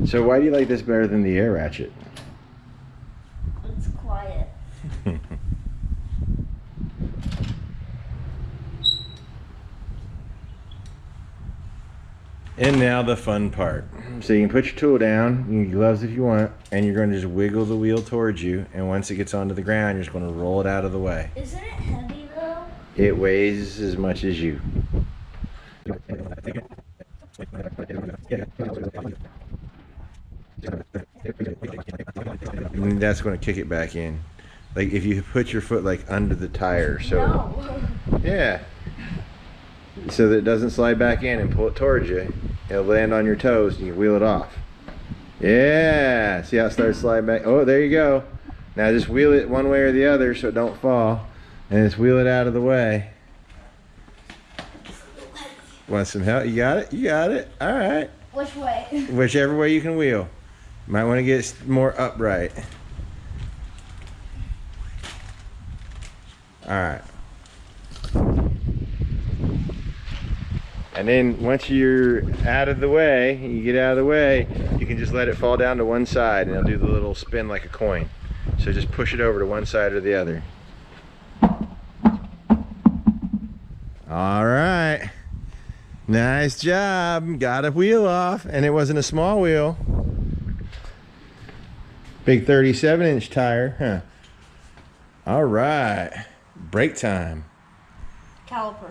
So why do you like this better than the air ratchet? It's quiet. And now the fun part. So you can put your tool down, you can gloves if you want, and you're going to just wiggle the wheel towards you, and once it gets onto the ground, you're just going to roll it out of the way. Isn't it heavy though? It weighs as much as you. And that's going to kick it back in. Like if you put your foot like under the tire, so No. yeah, so that it doesn't slide back in and pull it towards you. It'll land on your toes and you wheel it off. Yeah, see how it starts sliding back? Oh, there you go. Now just wheel it one way or the other so it don't fall, and just wheel it out of the way. Want some help? You got it? You got it. All right. Which way? Whichever way you can wheel. Might want to get more upright. All right. And then once you're out of the way, you get out of the way, you can just let it fall down to one side and it'll do the little spin like a coin. So just push it over to one side or the other. All right. Nice job. Got a wheel off, and it wasn't a small wheel. Big 37-inch tire, huh? All right. Break time. Caliper.